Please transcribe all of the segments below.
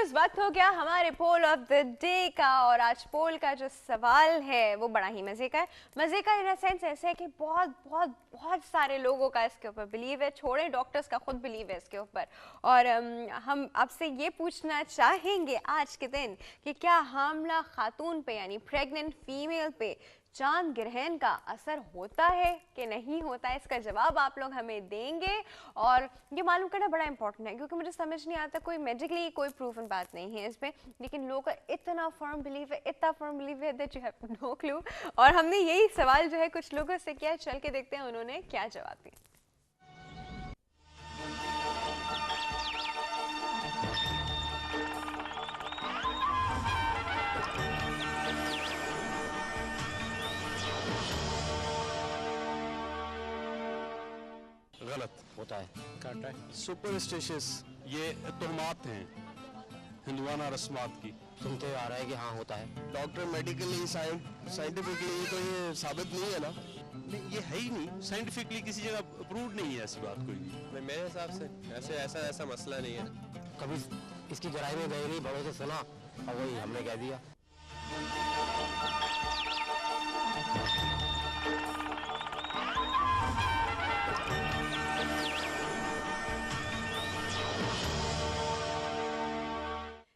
Viewers, वक्त हो गया हमारे पोल ऑफ द डे का। और आज पोल का जो सवाल है वो बड़ा ही मजे का है। मजे का इन सेंस ऐसे है कि बहुत बहुत बहुत सारे लोगों का इसके ऊपर बिलीव है, छोड़े डॉक्टर्स का खुद बिलीव है इसके ऊपर। और हम आपसे ये पूछना चाहेंगे आज के दिन कि क्या हामला खातून पे यानी प्रेग्नेंट फीमेल पे चांद ग्रहण का असर होता है कि नहीं होता है, इसका जवाब आप लोग हमें देंगे। और ये मालूम करना बड़ा इंपॉर्टेंट है क्योंकि मुझे समझ नहीं आता, कोई मेडिकली कोई प्रूवन बात नहीं है इसमें, लेकिन लोगों का इतना फर्म बिलीव है, इतना फर्म बिलीव है that you have no clue. और हमने यही सवाल जो है कुछ लोगों से किया, चल के देखते हैं उन्होंने क्या जवाब दिया। गलत होता है। काटा है। सुपरस्टिशियस, ये तोहमात हैं हिंदुआना रस्मात की। सुनते आ रहा है कि हाँ होता है। डॉक्टर मेडिकली साइंटिफिकली तो ये साबित नहीं है ना। नहीं, ये है ही नहीं, साइंटिफिकली किसी जगह प्रूव नहीं है ऐसी बात कोई भी। मेरे हिसाब से ऐसा मसला नहीं है। कभी इसकी गहराई में गए नहीं, बड़ों से सुना और वही हमने कह दिया।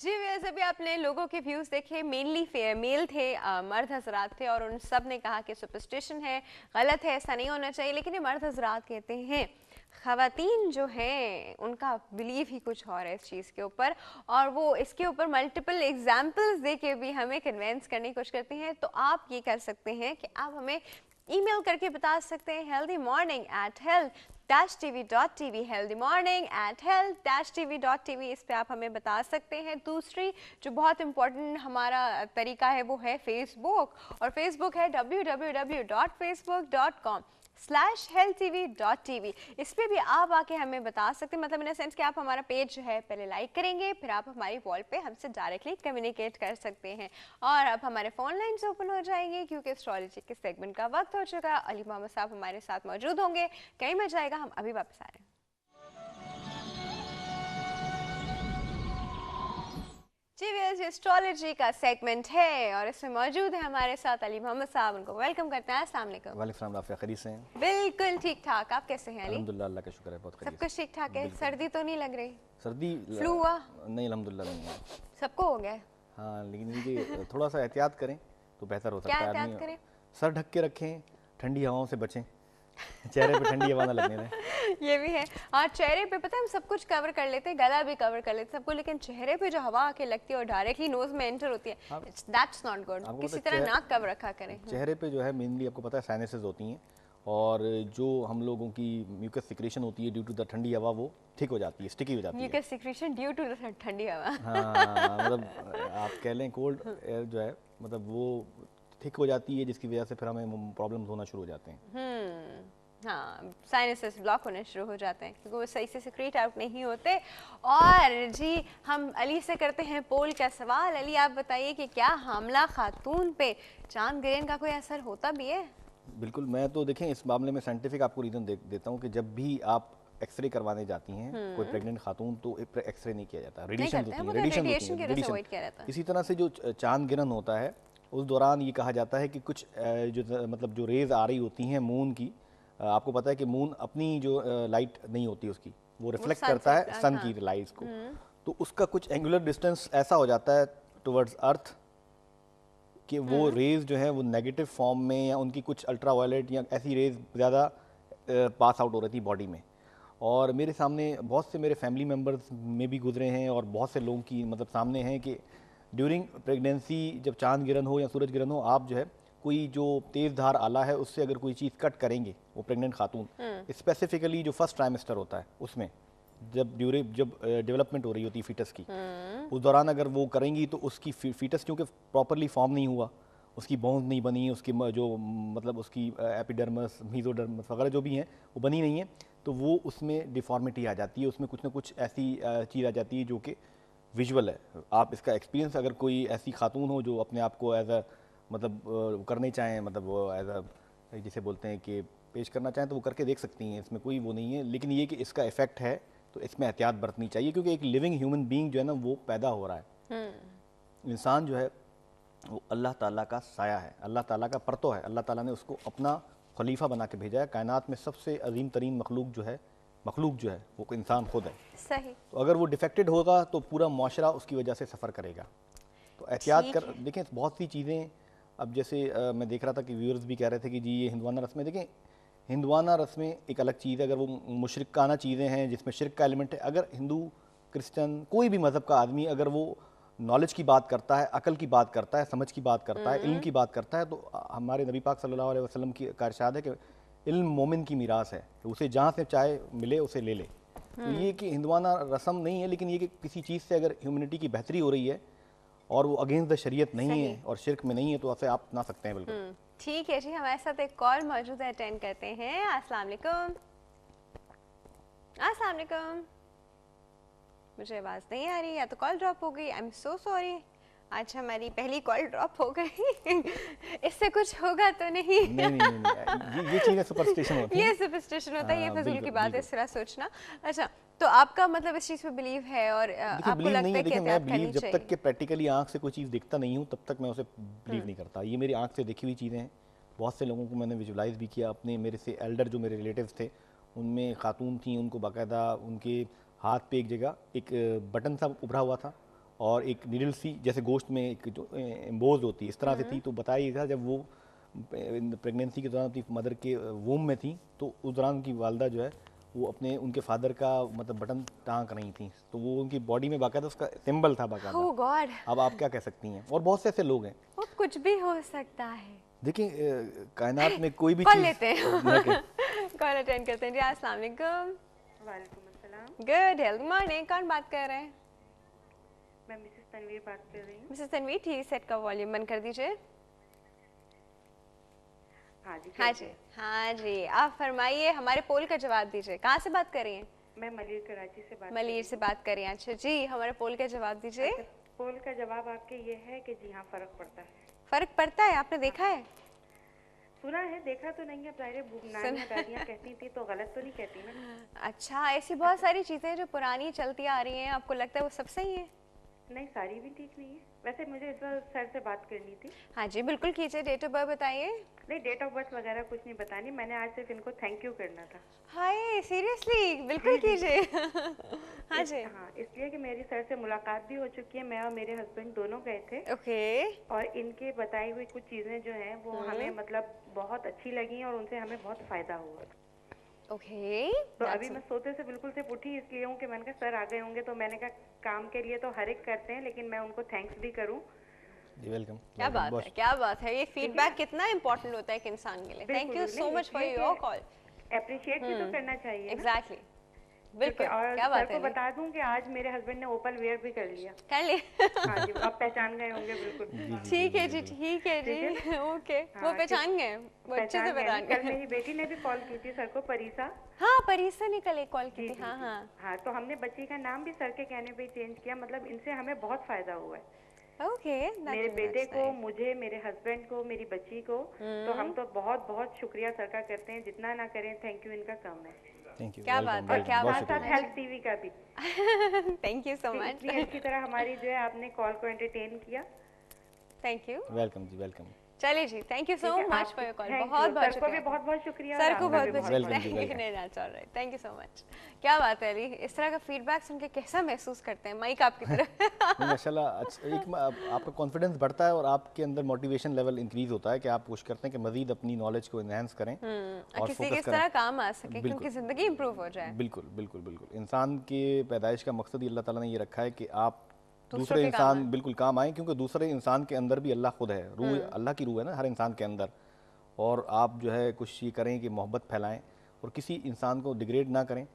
जी वैसे भी आपने लोगों के व्यूज देखे, मेनली मेल थे, मर्द हजरात थे, और उन सब ने कहा कि सुपरस्टिशन है, गलत है, ऐसा नहीं होना चाहिए। लेकिन ये मर्द हजरात कहते हैं ख़वातीन जो हैं उनका बिलीव ही कुछ और है इस चीज़ के ऊपर, और वो इसके ऊपर मल्टीपल एग्जाम्पल्स दे के भी हमें कन्वेंस करने की कोशिश करती हैं। तो आप ये कर सकते हैं कि आप हमें ईमेल करके बता सकते हैं healthymorning@health-tv.tv, healthymorning@health-tv.tv, इस पे आप हमें बता सकते हैं। दूसरी जो बहुत इंपॉर्टेंट हमारा तरीका है वो है फेसबुक, और फेसबुक है www.facebook.com/healthtv.tv। इस पे भी आप आके हमें बता सकते हैं, मतलब इन सेंस कि आप हमारा पेज जो है पहले लाइक करेंगे, फिर आप हमारी वॉल पे हमसे डायरेक्टली कम्युनिकेट कर सकते हैं। और अब हमारे फ़ोन लाइन्स ओपन हो जाएंगे क्योंकि एस्ट्रोलॉजी के सेगमेंट का वक्त हो चुका है। अली मोहम्मद साहब हमारे साथ मौजूद होंगे, कहीं मजा आएगा, हम अभी वापस आ रहे हैं। जी व्यूअर्स, एस्ट्रोलॉजी का सेगमेंट है और इसमें मौजूद है हमारे साथ अली मोहम्मद साहब, उनको वेलकम करते हैं। अस्सलाम वालेकुम। वालेकुम सलाम, आप खैरियत से हैं? बिल्कुल ठीक ठाक, आप कैसे हैं अली? अल्हम्दुलिल्लाह, अल्लाह का शुक्र है, बहुत सब खैरियत कुछ ठीक ठाक है? सर्दी तो नहीं लग रही? सर्दी फ्लू हुआ? नहीं, अल्हम्दुलिल्लाह नहीं है। सबको हो गया है? हाँ, लेकिन ये थोड़ा सा एहतियात करें तो बेहतर हो सकता है। क्या एहतियात करें? सर ढक के रखें, ठंडी हवाओं से बचें, चेहरे पे ठंडी हवा ना लगने दें। ये भी है। हाँ, चेहरे पे पता है हम सब कुछ कवर कर लेते हैं, गला भी कवर कर लेते हैं सबको, लेकिन चेहरे पे जो हवा आके लगती है और डायरेक्टली नोज में एंटर होती है, दैट्स नॉट गुड। किसी तरह नाक कवर रखा करें। चेहरे पे जो है मेनली आपको पता है साइनसेस होती हैं, और जो हम लोगों की म्यूकस सिक्रेशन होती है ड्यू टू द ठंडी हवा, वो ठीक हो जाती है, स्टिकी हो जाती है। Mucus secretion due to the ठंडी हवा। हाँ, मतलब आप कह लें कोल्ड एयर जो है, मतलब वो ठीक हो जाती है, जिसकी वजह से फिर हमें प्रॉब्लम्स होना शुरू हो जाते हैं। हाँ, साइनसेस ब्लॉक होने शुरू हो जाते हैं क्योंकि वो सही से सिक्रेट आउट नहीं होते। और जी हम अली से करते हैं पोल का सवाल। अली आप बताइए कि क्या हामला खातून पे चांद ग्रहण का कोई असर होता भी है? बिल्कुल, मैं तो देखें इस मामले में साइंटिफिक आपको रीज़न देता हूँ कि जब भी आप एक्सरे करवाने जाती हैं कोई प्रेग्नेंट खातून, तो एक्सरे नहीं किया जाता, रेडिएशन होती है, रेडिएशन। इसी तरह से जो चांद ग्रहण होता है उस दौरान ये कहा जाता है कि कुछ जो मतलब जो रेज आ रही होती हैं मून की, आपको पता है कि मून अपनी जो लाइट नहीं होती उसकी, वो रिफ्लेक्ट करता है सन की लाइट्स को, तो उसका कुछ एंगुलर डिस्टेंस ऐसा हो जाता है टुवर्ड्स अर्थ कि वो रेज जो है वो नेगेटिव फॉर्म में, या उनकी कुछ अल्ट्रावायलेट या ऐसी रेज ज़्यादा पास आउट हो रही थी बॉडी में। और मेरे सामने बहुत से मेरे फैमिली मेम्बर्स में भी गुजरे हैं, और बहुत से लोगों की मतलब सामने हैं कि ड्यूरिंग प्रेगनेंसी जब चांद ग्रहण हो या सूरज ग्रहण हो, आप जो है कोई जो तेज़ धार आला है उससे अगर कोई चीज़ कट करेंगे, वो प्रेग्नेंट खातून स्पेसिफिकली जो फर्स्ट ट्राइमेस्टर होता है उसमें जब डेवलपमेंट हो रही होती है फीटस की, उस दौरान अगर वो करेंगी तो उसकी फीटस क्योंकि प्रॉपरली फॉर्म नहीं हुआ, उसकी बोन्स नहीं बनी, उसकी जो मतलब उसकी एपिडर्मस मीजोडर्मस वगैरह जो भी हैं वो बनी नहीं है, तो वो उसमें डिफॉर्मिटी आ जाती है, उसमें कुछ ना कुछ ऐसी चीज़ आ जाती है जो कि विजुअल है। आप इसका एक्सपीरियंस अगर कोई ऐसी खातून हो जो अपने आप को एज अ मतलब करने चाहें, मतलब वो एज अ जिसे बोलते हैं कि पेश करना चाहें, तो वो करके देख सकती हैं, इसमें कोई वो नहीं है। लेकिन ये कि इसका इफ़ेक्ट है तो इसमें एहतियात बरतनी चाहिए, क्योंकि एक लिविंग ह्यूमन बीइंग जो है ना वो पैदा हो रहा है। इंसान जो है वो अल्लाह ताला का साया है, अल्लाह ताला का परतो है। अल्लाह ताला ने उसको अपना खलीफा बना के भेजा है। कायनात में सबसे अजीम तरीन मखलूक जो है वो इंसान खुद है। सही। तो अगर वो डिफेक्टेड होगा तो पूरा मुआशरा उसकी वजह से सफ़र करेगा। तो एहतियात कर देखें, बहुत सी चीज़ें अब जैसे मैं देख रहा था कि व्यूअर्स भी कह रहे थे कि जी ये हिंदवाना रस्में, देखें हिंदवाना रस्में एक अलग चीज़ है। अगर वो मुशरिकाना चीज़ें हैं जिसमें शिरक का एलिमेंट है, अगर हिंदू क्रिश्चियन कोई भी मज़हब का आदमी अगर वो नॉलेज की बात करता है, अकल की बात करता है, समझ की बात करता है, इल्म की बात करता है, तो हमारे नबी पाक सल्लल्लाहु अलैहि वसल्लम की का इरशाद है कि इल्म मोमिन की मीरास है, उसे जहाँ से चाहे मिले उसे ले ले। तो ये कि हिंदवाना रस्म नहीं है, लेकिन ये कि किसी चीज़ से अगर ह्यूमनिटी की बेहतरी हो रही है और वो अगेंस्ट द शरीयत नहीं है और शिरक में नहीं है, तो उसे आप अपना सकते हैं बिल्कुल। ठीक है जी, हमारे साथ एक कॉल मौजूद है, अटेंड करते हैं। अस्सलाम वालेकुम। अस्सलाम वालेकुम। मुझे आवाज़ नहीं आ रही, या तो कॉल ड्रॉप हो गई। आई एम सो सॉरी, आज हमारी पहली कॉल ड्रॉप हो गई। इससे कुछ होगा तो नहीं? नहीं, ये चीज़ें सुपरस्टिशन होती है। ये सुपरस्टिशन होता है, ये फजूल की बात है इस तरह सोचना। अच्छा, तो आपका मतलब इस चीज़ पे बिलीव है और आपको लगता है कि मैं बिलीव जब तक कि प्रैक्टिकली आंख से कोई चीज़ दिखता नहीं हूँ तब तक मैं उसे बिलीव नहीं करता। ये मेरी आंख से देखी हुई चीज़ें हैं। बहुत से लोगों को मैंने विजुलाइज भी किया, अपने मेरे से एल्डर जो मेरे रिलेटिव्स थे उनमें खातून थी, उनको बाकायदा उनके हाथ पे एक जगह एक बटन सा उभरा हुआ था और एक नीडल सी जैसे गोश्त में एक जो एम्बोज होती है इस तरह से थी। तो बताया था जब वो प्रेगनेंसी के दौरान अपनी मदर के वूम में थी तो उस दौरान उनकी वालदा जो है वो अपने उनके फादर का मतलब बटन टांक रही थी, तो वो उनकी बॉडी में बाकायदा उसका सिंबल था बाकायदा। ओह गॉड। अब आप क्या कह सकती हैं, और बहुत से ऐसे लोग हैं। वो कुछ भी हो सकता है। देखिए कायनात में कोई भी कॉल चीज़ लेते हैं। कॉल अटेंड करते हैं जी। अस्सलाम वालेकुम। वालेकुम अस्सलाम। Good health morning. कौन बात कर रहे हैं? मैं मिसेस तनवीर बात कर रही हूँ। मिसेस तनवीर, टीवी सेट का वॉल्यूम बंद कर दीजिए। हाँ जी। हाँ जी, हाँ जी, आप फरमाइए, हमारे पोल का जवाब दीजिए। कहाँ से बात कर रही हैं? मैं मलिर कराची से बात मलिर से बात कर रही हैं। अच्छा जी, हमारे पोल का जवाब दीजिए। पोल का जवाब आपके ये है कि जी हाँ फर्क पड़ता है। फर्क पड़ता है? आपने देखा है? सुना है, देखा तो नहीं है। पहले नानियाँ दादियाँ कहती थी तो गलत तो नहीं कहती ना। अच्छा, ऐसी बहुत सारी चीजें जो पुरानी चलती आ रही हैं, आपको लगता है वो सब सही है? नहीं, सारी भी ठीक नहीं है। वैसे मुझे इस बार सर से बात करनी थी। हाँ जी बिल्कुल कीजिए। डेट ऑफ बर्थ बताइए। नहीं, डेट ऑफ बर्थ वगैरह कुछ नहीं बतानी, मैंने आज सिर्फ इनको थैंक यू करना था। हाय सीरियसली? बिल्कुल कीजिए। हाँ जी। हाँ, इसलिए कि मेरी सर से मुलाकात भी हो चुकी है। मैं और मेरे हस्बैंड दोनों गए थे। ओके। और इनके बताई हुई कुछ चीजें जो हैं वो हमें मतलब बहुत अच्छी लगी और उनसे हमें बहुत फायदा हुआ। ओके। तो अभी मैं सोते से बिल्कुल से उठी इसलिए हूँ कि मैंने कहा सर आ गए होंगे, तो मैंने कहा काम के लिए तो हर एक करते हैं, लेकिन मैं उनको थैंक्स भी करूँ। जी वेलकम। क्या बात है, क्या बात है। ये फीडबैक कितना इम्पोर्टेंट होता है एक इंसान के लिए। Thank you so much for your call. Appreciate भी तो करना चाहिए। एग्जैक्टली, बिल्कुल। और क्या बात सर है। को बता दूं कि आज मेरे हस्बैंड ने ओपल वेयर भी कर लिया। कर लिया? हाँ जी, आप पहचान गए होंगे बिल्कुल। ठीक है जी, ठीक है जी। ओके, वो पहचान गए, वो अच्छे से पहचान गए। कल मेरी बेटी ने भी कॉल की थी सर को, परीसा। हाँ, परीसा ने कल एक कॉल की थी। हाँ हाँ हाँ, तो हमने बच्ची का नाम भी सर के कहने पे चेंज किया। मतलब इनसे हमें बहुत फायदा हुआ है। ओके। मेरे बेटे को, मुझे, मेरे हस्बैंड को, मेरी बच्ची को। तो हम तो बहुत बहुत शुक्रिया सर का करते हैं, जितना ना करें थैंक यू इनका कम है। Thank you. क्या बात है, क्या बात है। हेल्थ टीवी का भी थैंक यू सो मच। अच्छी तरह हमारी जो है आपने कॉल को एंटरटेन किया। Thank you. वेलकम जी, वेलकम। चलिए जी, thank you so much for your call. बहुत बहुत शुक्रिया। बहुत बहुत शुक्रिया सर को बहुत बहुत शुक्रिया। Thank you so much. क्या बात है अली, इस तरह का फीडबैक सुन के कैसा महसूस करते हैं? माइक आपकी तरफ। माशाल्लाह, एक आपका कॉन्फिडेंस बढ़ता है और आपके अंदर मोटिवेशन लेवल इंक्रीज होता है कि आप कोशिश करते हैं कि मजीद अपनी नॉलेज को एनहांस करें और किसी की तरह काम आ सके, क्योंकि जिंदगी इंप्रूव हो जाए। बिल्कुल बिल्कुल बिल्कुल। इंसान के पैदाइश का मकसद ही अल्लाह ताला ने ये रखा है कि आप दूसरे इंसान बिल्कुल काम आए, क्योंकि दूसरे इंसान के अंदर भी अल्लाह खुद है। रूह अल्लाह की रूह है ना हर इंसान के अंदर। और आप जो है कोशिश ये करें कि मोहब्बत फैलाएं और किसी इंसान को डिग्रेड ना करें।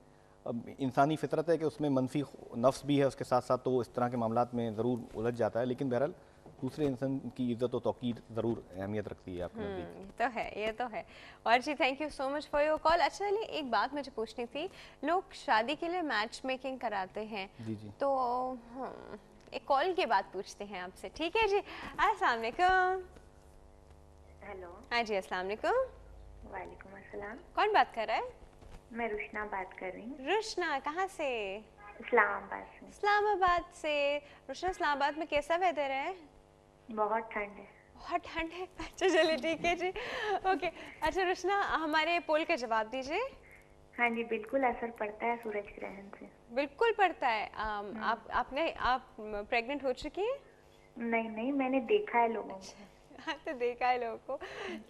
अब इंसानी फितरत है कि उसमें मनफी नफ्स भी है, उसके साथ साथ तो वो इस तरह के मामलात में ज़रूर उलझ जाता है, लेकिन बहरहाल दूसरे इंसान की इज्जत और तौकीर ज़रूर अहमियत रखती है आपको। ये तो है, ये तो है। और जी thank you so much for your call. अच्छा चलिए, एक बात मुझे पूछनी थी, लोग शादी के लिए मैच मेकिंग कराते हैं। जी जी। तो एक कॉल के बाद पूछते हैं आपसे, ठीक है जी। अस्सलाम वालेकुम। हेलो। हाँ जी, अस्सलाम वालेकुम। वालेकुम अस्सलाम। कौन बात कर रहा है? मैं रुशना बात कर रही हूँ, रुशना कहाँ से? इस्लामाबाद से। इस्लामाबाद से। रुशना, इस्लामाबाद में कैसा वेदर है? बहुत ठंड है। बहुत ठंड है। अच्छा चलिए ठीक है जी। ओके अच्छा रुशना, हमारे पोल का जवाब दीजिए। हाँ जी, बिल्कुल असर पड़ता है सूरज ग्रहण से। बिल्कुल पड़ता है। आप प्रेग्नेंट हो चुकी हैं? नहीं नहीं, मैंने देखा है लोगों को। हाँ तो देखा है लोगों को।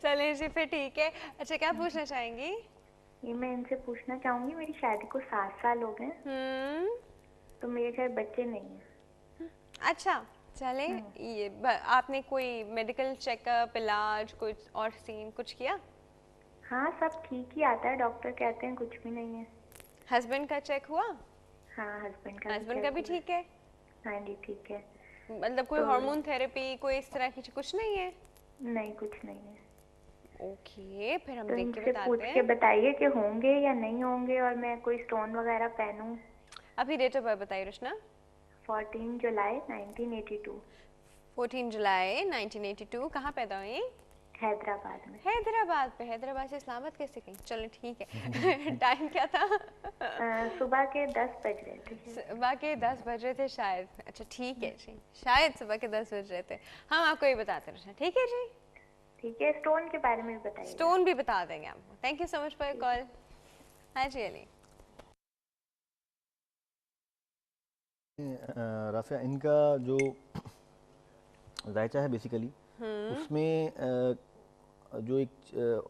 चलिए जी फिर ठीक है। अच्छा क्या पूछना चाहेंगी? ये मैं इनसे पूछना चाहूंगी, मेरी शादी को 7 साल हो गए, तो मेरे घर बच्चे नहीं हैं। अच्छा चले ये आपने कोई मेडिकल चेकअप, इलाज, कुछ और सीन कुछ किया? हाँ, सब ठीक ही आता है, डॉक्टर कहते हैं कुछ भी नहीं है। हस्बैंड का चेक हुआ? हाँ, हस्बैंड का भी ठीक है? हाँ जी ठीक है। मतलब कोई हार्मोन थेरेपी कोई इस तरह की कुछ नहीं है? नहीं, कुछ नहीं है। ओके फिर हम तो देख के इनसे पूछ बताते के हैं। बताइए कि होंगे या नहीं होंगे, और मैं कोई स्टोन वगैरह पहनूं। अभी डेट ऑफ बर्थ बताइए रुशना। 14 जुलाई 1982। 14 जुलाई 1982। कहाँ पैदा हुई? हैदराबाद में। हैदराबाद पे। हैदराबाद से इस्लामाबाद कैसे गई? चलो ठीक है। टाइम क्या था? सुबह के 10 बज रहे थे। सुबह के 10 बज रहे थे शायद। अच्छा ठीक है जी, शायद सुबह के 10 बज रहे थे। हम आपको ये बताते रहे। ठीक है जी, ठीक है। स्टोन के बारे में भी बताइए। स्टोन भी बता देंगे आपको। Thank you so much for your call. हाँ जी अली। राफिया, इनका जो जायचा है बेसिकली उसमें जो एक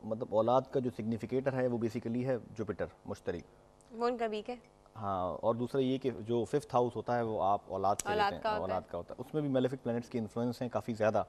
मतलब औलाद का जो सिग्निफिकेटर है वो बेसिकली है जुपिटर, मुश्तरी। वो उनका वीक है। हाँ, और दूसरा ये कि जो 5th हाउस होता है वो आप औलाद से लेते हैं, औलाद का औलाद का होता है, उसमें भी मेलेफिक प्लैनेट्स के इन्फ्लुएंस हैं काफ़ी ज़्यादा।